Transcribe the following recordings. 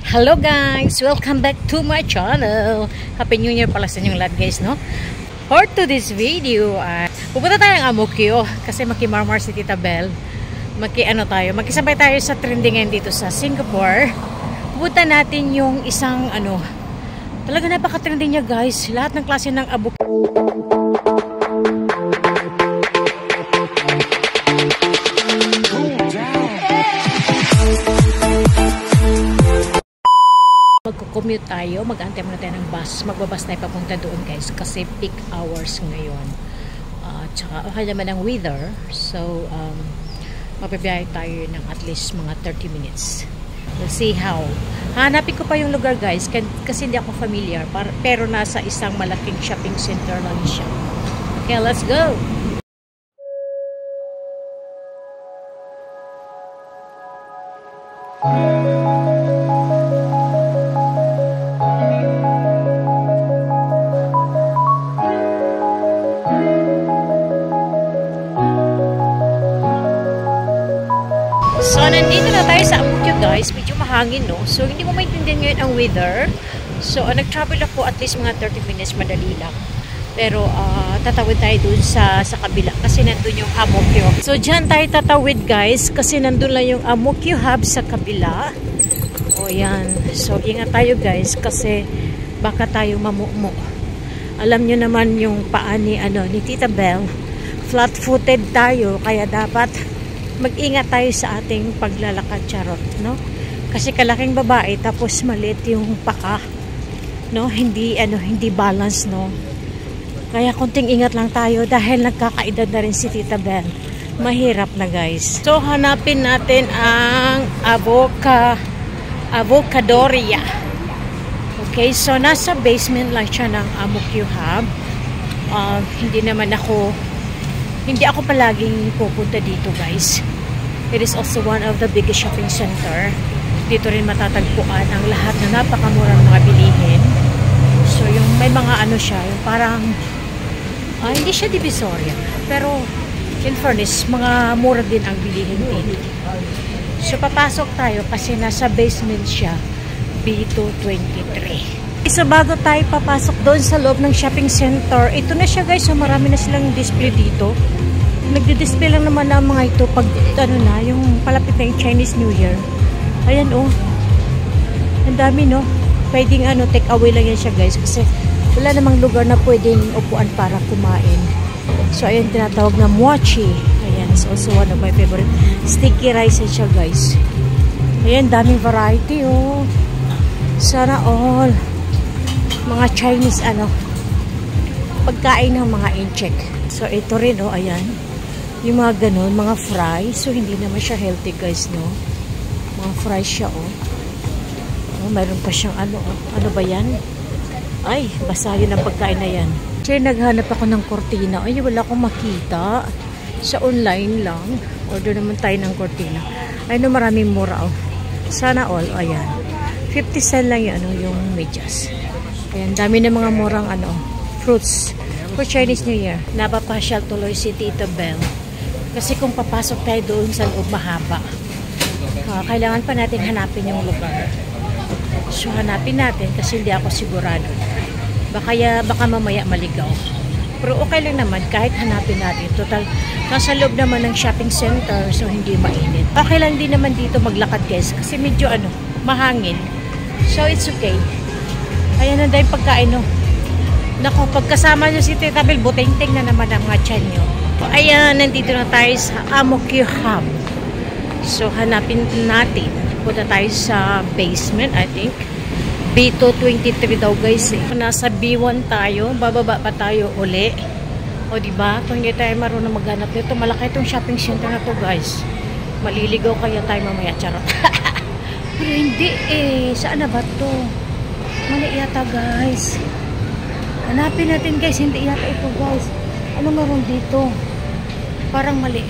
Hello guys! Welcome back to my channel. Happy New Year pala sa inyong lahat guys, no? For today's video, pupunta tayo ng Amokyo kasi makimarmar si Tita Belle. Makisabay tayo sa trending ngayon dito sa Singapore. Pupunta natin yung isang talaga napaka-trending niya guys. Lahat ng klase ng Amokyo. Magko-commute tayo, mag-antay muna tayo ng bus. Magbabas tayo papunta doon guys kasi peak hours ngayon. Tsaka okay naman ang weather. So, mabibiyahe tayo ng at least mga 30 minutes. We'll see how. Hanapin ko pa yung lugar guys kasi hindi ako familiar. Pero nasa isang malaking shopping center lang siya. Okay, let's go! So, nandito na tayo sa Amokyo guys. Medyo mahangin, no? So, hindi mo maintindihan ngayon ang weather. So, nag-travel ako at least mga 30 minutes, madali lang. Pero, tatawid tayo dun sa kabila kasi nandun yung Amokyo. So, dyan tayo tatawid guys kasi nandun lang yung Amokyo Hub sa kabila. O, yan. So, ingat tayo guys kasi baka tayo mamumo. Alam nyo naman yung paa ni Tita Belle. Flat-footed tayo kaya dapat mag-ingat tayo sa ating paglalakad, charot, no? Kasi kalaking babae tapos maliit yung paka, no? Hindi balance, no? Kaya konting ingat lang tayo dahil nagkakaedad na rin si Tita Belle. Mahirap na, guys. So, hanapin natin ang Avocadoria. Okay, so nasa basement lang siya ng Amokyo Hub. Hindi ako palaging pupunta dito guys. It is also one of the biggest shopping center. Dito rin matatagpuan ang lahat na napakamurang mga bilihin. So yung may mga siya, yung parang hindi siya divisoria. Pero in fairness, mga mura din ang bilihin dito. So papasok tayo kasi nasa basement siya, B223. So bago tayo papasok doon sa loob ng shopping center, ito na siya guys. So marami na silang display dito. Nagdi-display lang naman ng mga ito pag yung palapit na yung Chinese New Year. Ayan ang dami, no? Pwedeng take away lang yan siya guys kasi wala namang lugar na pwedeng upuan para kumain. So ayan, tinatawag na mochi. Ayan, it's also one of my favorite. Sticky rice yan siya guys. Ayan, daming variety sana all mga Chinese pagkain ng mga incheck. So ito rin ayan. Yung mga ganun, mga fries. So hindi naman siya healthy guys, no? Mga fries siya mayroon pa siyang ano ba yan? Ay, basa yun ang pagkain na yan. So naghanap ako ng kortina. Ay, wala akong makita. Sa online lang. Order naman tayo ng kortina. Ay, maraming mura Sana all, ayan. 50 cent lang yung medyas. Ayan, dami na mga murang fruits for Chinese New Year. Napapasyal tuloy si Tita Belle. Kasi kung papasok tayo doon sa loob mahaba, kailangan pa natin hanapin yung lugar. So hanapin natin kasi hindi ako sigurado. Baka mamaya maligaw. Pero okay lang naman kahit hanapin natin. Total, nasa loob naman ng shopping center so hindi mainit. Okay lang din naman dito maglakad guys kasi medyo mahangin. So it's okay. Ayan na dahil pagkain Naku, pagkasama nyo si Tita Belle, buting-ting na naman ang mga tiyan nyo. Ayan, nandito na tayo sa Amokyo Hub. So, hanapin natin. Punta tayo sa basement, I think. B223 daw guys Nasa B1 tayo, bababa pa tayo uli. O diba, kung hindi tayo marunong maghanap nito, malaki itong shopping center na to guys. Maliligaw kaya tayo mamaya, charot. Pero hindi saan na ba to? Mali yata guys. Hanapin natin guys, hindi yata ito guys. Ano meron dito? Parang mali.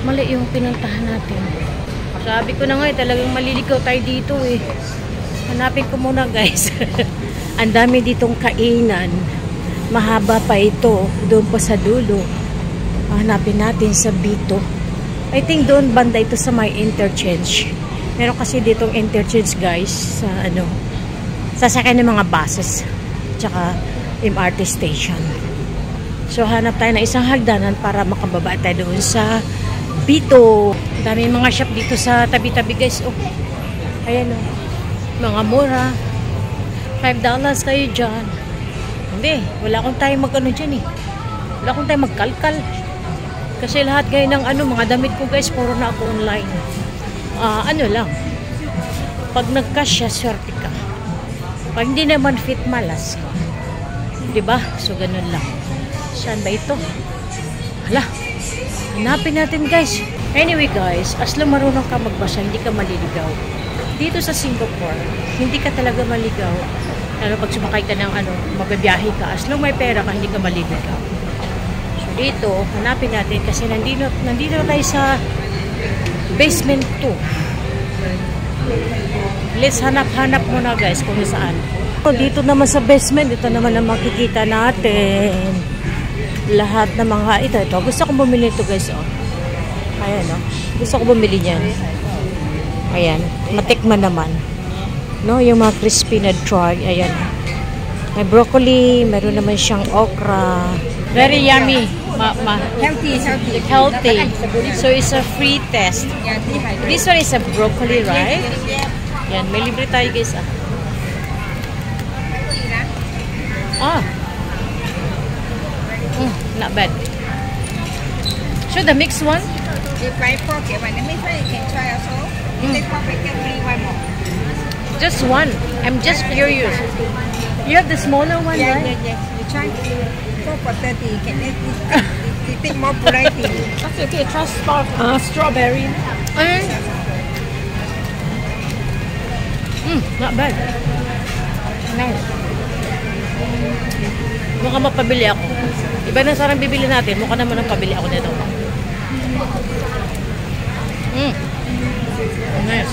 Mali yung pinuntahan natin. Sabi ko na nga talagang maliligaw tayo dito Hanapin ko muna guys. Ang dami ditong kainan. Mahaba pa ito. Doon pa sa dulo. Hanapin natin sa B2. I think doon banda ito sa may interchange. Meron kasi ditong interchange guys sa ano, sasakay ng mga buses tsaka MRT station. So hanap tayo ng isang hagdanan para makababa tayo doon sa Bito. Daming mga shop dito sa tabi-tabi guys. Oh, ayan oh, mga mura. $5 kayo dyan. Hindi, wala akong tayo mag-ano dyan eh. Wala akong tayo magkalkal. Kasi lahat ngayon ng ano, mga damit ko guys, puro na ako online. Ano lang, pag nagkasya, swerte ka. Pag hindi naman fit, malas ka. Diba? So, ganun lang. Saan ba ito? Hala, hanapin natin guys. Anyway guys, as lang marunong ka magbasa, hindi ka maliligaw. Dito sa Singapore, hindi ka talaga maligaw. Lalo pag sumakay ka ng ano, magbibiyahe ka, as long may pera ka, hindi ka maliligaw. So dito, hanapin natin kasi nandito tayo sa basement 2. Let's hanap-hanap muna guys kung saan. So, dito naman sa basement, ito naman ang makikita natin. Lahat ng mga ito. Gusto kong bumili ito guys. Oh. Ayan oh. Gusto ko bumili niyan. Ayan. Matikman naman. No, yung mga crispy na dry. Ayan. May broccoli. Meron naman siyang okra. Very yummy. Healthy. Healthy. So, it's a free test. This one is a broccoli, right? Yan. May libre tayo, guys. Not bad. So, the mixed one? The fried pork, the mixed one you can try also. You take pork, you can free one more. Just one. I'm just curious. You have the smaller one, right? Yeah. You try. So for 30, you can you take more variety. Okay, try strawberry. Not bad. Nice. Mukha mapabili ako. Iba na sarang bibili natin. Mukha naman ang pabili ako nito. Nice.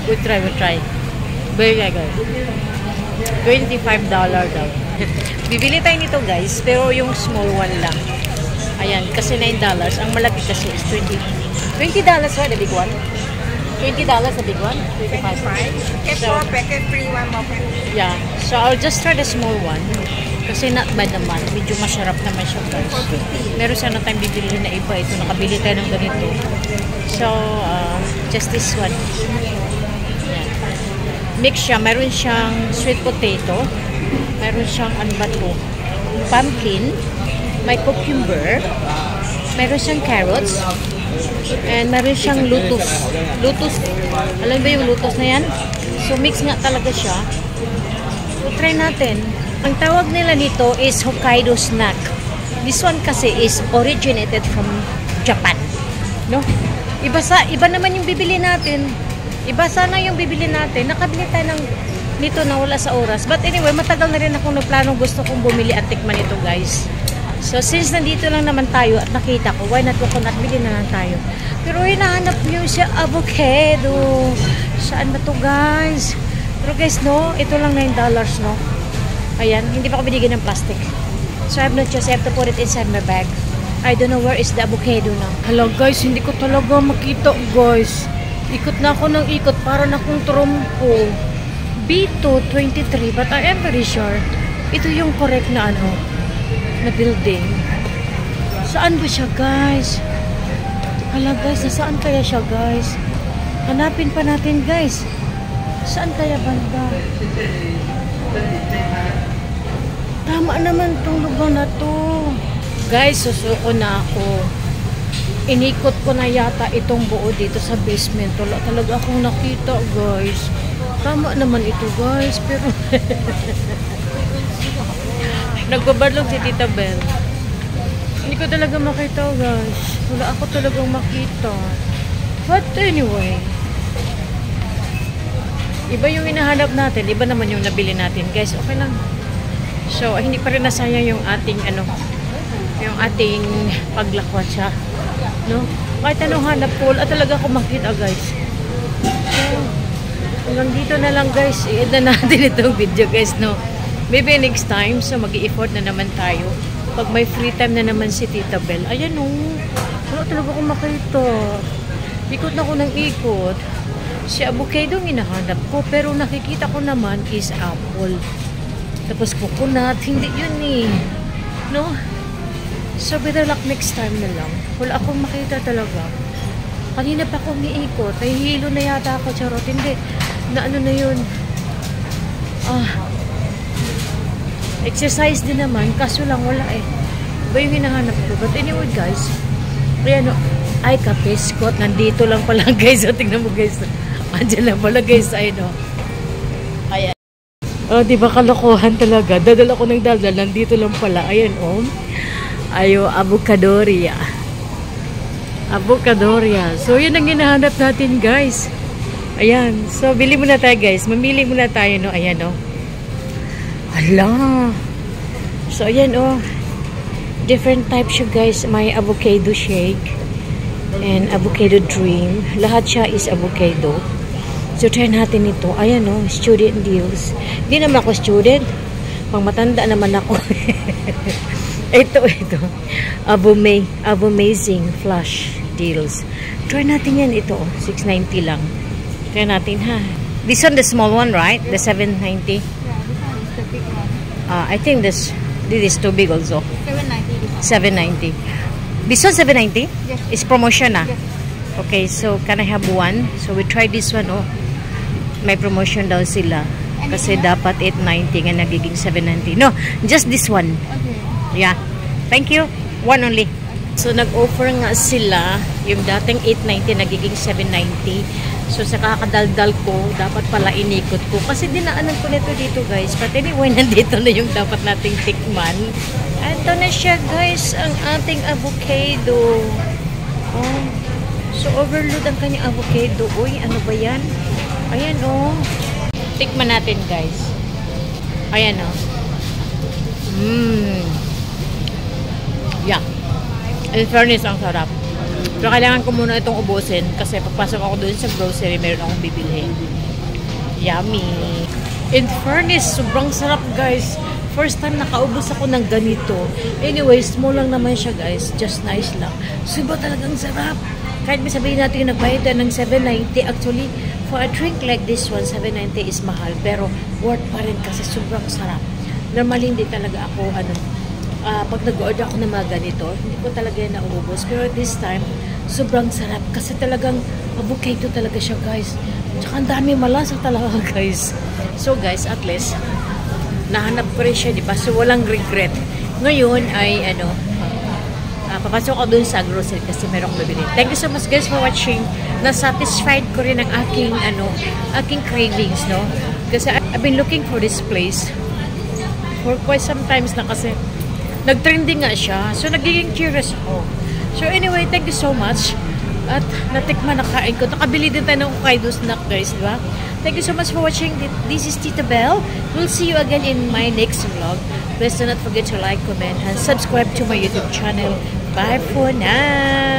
We try. Very good. $25 daw. Bibili tayo nito guys, pero yung small one lang. Ayan, kasi $9. Ang malaki kasi is $20. $20 right, the big one? $20 the big one? 25. Get So, 4 packet free, one more packet. yeah. So, I'll just try the small one. Kasi not bad naman. Medyo masarap naman siya guys. Meron sana tayong bibili na iba. Ito, nakabili tayo ng ganito. So, just this one. Yan. Mix siya. Meron siyang sweet potato. Meron siyang ano ba ito? Pumpkin. May cucumber. Meron siyang carrots. And meron siyang lutus. Alam ba yung lutus na yan? So, mix nga talaga siya. So, try natin. Ang tawag nila nito is Hokkaido snack. This one kasi is originated from Japan. No? Iba naman yung bibili natin. Iba sana yung bibili natin. Nakabili tayo nito na wala sa oras. But anyway, matagal na rin akong nagplano. Gusto kong bumili at tikman ito guys. So since nandito lang naman tayo at nakita ko, why not coconut? Bili na lang tayo. Pero hinahanap nyo siya avocado. Saan ba to guys? Pero guys no, ito lang $9 no. Ayan, hindi pa ako binigyan ng plastic. So I have no choice. I have to put it inside my bag. I don't know where is the avocado now. Hello guys, hindi ko talaga makita guys. Ikot na ako ng ikot para na kung trompo. Bito 23, but I am very sure ito yung correct na ano, na building. Saan ba siya guys? Hala guys, nasaan kaya siya guys? Hanapin pa natin guys. Saan kaya banda? Tama naman tong lugar na to. Guys, susuko na ako. Inikot ko na yata itong buo dito sa basement. Wala talaga akong nakita, guys. Tama naman ito, guys. Pero nagbabalog si Tita Belle. Hindi ko talaga makita, guys. Wala ako talagang makita. But anyway, iba yung hinahanap natin. Iba naman yung nabili natin, guys. Okay lang. So, hindi pa rin nasayang yung ating yung ating paglakwat siya, no? Kahit anong hanap ko, wala talaga ako makita, guys. So, hanggang dito na lang, guys. I-end na natin itong video, guys, no? Maybe next time, so mag-i-effort na naman tayo. Pag may free time na naman si Tita Belle. Ayan, no? Wala talaga ako makita. Ikot na ko ng ikot. Si avocado hinahanap ko, pero nakikita ko naman is apple. Tapos coconut, hindi yun eh. No? So better luck next time na lang. Wala akong makita talaga. Kanina pa akong iikot. Nahihilo na yata ako, charot. Hindi. Na ano na yun. Exercise din naman, kaso lang wala eh. Ba yung hinahanap ko? But anyway guys, ayan o. Ay, kape, Scott. Nandito lang pala guys. O, tingnan mo guys. Andiyan lang pala guys. Ayun o. Ayan. O, diba kalokohan talaga. Dadala ko ng daldal. Nandito lang pala. Ayan o. Ayo, avocadoria. Avocadoria. So, yun ang hinahanap natin guys. Ayan. So, bili muna tayo guys. Mamili muna tayo no. Ayan o. Hala. So, ayan o. Different types siya guys. May avocado shake. And avocado dream. Lahat siya is avocado. So, try natin ito. Ayan o, student deals. Hindi naman ako student. Pang matanda naman ako. ito. Avomazing flash deals. Try natin yan. Ito, $6.90 lang. Try natin ha. This one, the small one, right? The $7.90? Yeah, this one is the big one. I think this is too big also. $7.90. This one $7.90? Yes. It's promotion ah. Yes. Okay, so can I have one? So we try this one oh. May promotion daw sila. Kasi dapat $8.90 nga nagiging $7.90. No, just this one. Okay. Yeah. Thank you. One only. So nag-offer nga sila yung dating $8.90 nagiging $7.90. So sa kakadaldal ko, dapat pala inikot ko. Kasi dinaanan ko nito dito guys. But anyway, nandito na yung dapat nating tikman. Ito na siya guys, ang ating avocado. Oh. So overload ang kanyang avocado. Uy, ano ba yan? Ayan oh. Tikman natin guys. Ayan oh. Yeah. In fairness, ang sarap. Pero kailangan ko muna itong ubusin kasi pagpasok ako doon sa grocery, meron akong bibilhin. Yummy! In fairness, sobrang sarap guys. First time nakaubos ako ng ganito. Anyway, small lang naman siya guys. Just nice lang. Suba talagang sarap. Kahit may sabihin natin yung nagbayad ng $7.90. Actually, for a drink like this one, $7.90 is mahal. Pero worth pa rin kasi sobrang sarap. Normally, hindi talaga ako pag nag-order ako ng mga ganito, hindi ko talaga yan naubos. Pero this time, sobrang sarap. Kasi talagang avocado talaga siya guys. Tsaka ang dami malasa talaga guys. So guys, at least, nahanap ko rin siya, di ba? So walang regret. Ngayon ay, papasok ako dun sa grocery kasi meron akong bibili. Thank you so much guys for watching. Na-satisfied ko rin ang aking cravings, no? Kasi I've been looking for this place for quite some times na kasi nag-trending nga siya. So, nagiging curious ako. So, anyway, thank you so much. At natikman na kain ko. Nakabili din tayo ng Hokkaido snack, guys, diba? Thank you so much for watching. This is Tita Belle. We'll see you again in my next vlog. Please do not forget to like, comment, and subscribe to my YouTube channel. Bye for now!